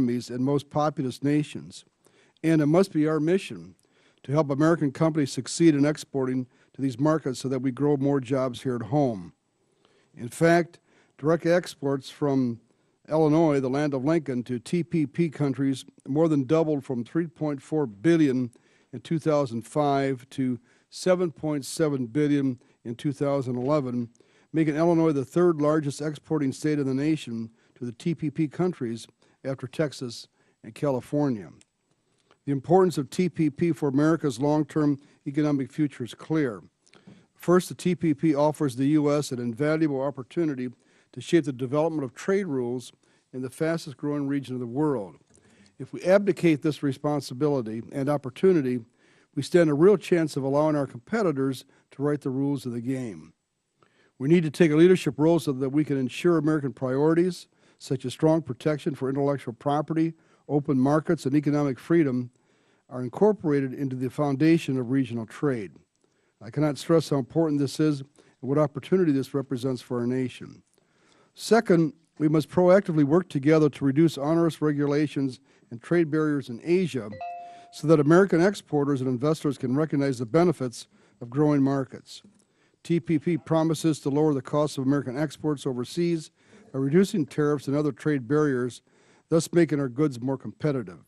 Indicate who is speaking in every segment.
Speaker 1: economies and most populous nations. And it must be our mission to help American companies succeed in exporting to these markets so that we grow more jobs here at home. In fact, direct exports from Illinois, the land of Lincoln, to TPP countries more than doubled from $3.4 billion in 2005 to $7.7 billion in 2011, making Illinois the third largest exporting state in the nation to the TPP countries after Texas and California. The importance of TPP for America's long-term economic future is clear. First, the TPP offers the U.S. an invaluable opportunity to shape the development of trade rules in the fastest-growing region of the world. If we abdicate this responsibility and opportunity, we stand a real chance of allowing our competitors to write the rules of the game. We need to take a leadership role so that we can ensure American priorities, such as strong protection for intellectual property, open markets, and economic freedom, are incorporated into the foundation of regional trade. I cannot stress how important this is and what opportunity this represents for our nation. Second, we must proactively work together to reduce onerous regulations and trade barriers in Asia so that American exporters and investors can recognize the benefits of growing markets. TPP promises to lower the cost of American exports overseas by reducing tariffs and other trade barriers, thus making our goods more competitive.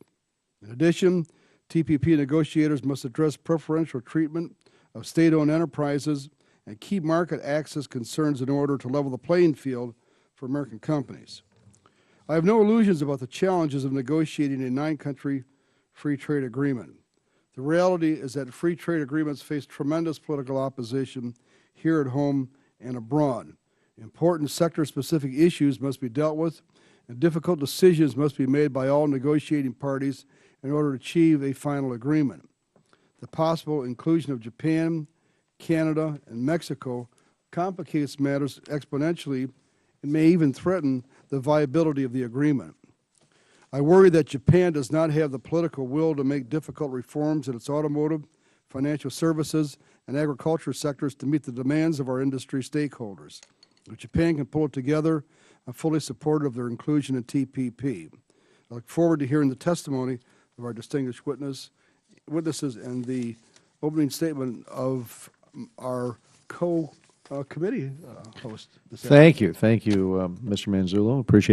Speaker 1: In addition, TPP negotiators must address preferential treatment of state-owned enterprises and key market access concerns in order to level the playing field for American companies. I have no illusions about the challenges of negotiating a 9-country free trade agreement. The reality is that free trade agreements face tremendous political opposition here at home and abroad. Important sector-specific issues must be dealt with, and difficult decisions must be made by all negotiating parties in order to achieve a final agreement. The possible inclusion of Japan, Canada, and Mexico complicates matters exponentially and may even threaten the viability of the agreement. I worry that Japan does not have the political will to make difficult reforms in its automotive, financial services, and agriculture sectors to meet the demands of our industry stakeholders. If Japan can pull it together, I'm fully supportive of their inclusion in TPP. I look forward to hearing the testimony of our distinguished witnesses and the opening statement of our committee host this afternoon.
Speaker 2: Thank you, Mr. Manzullo. Appreciate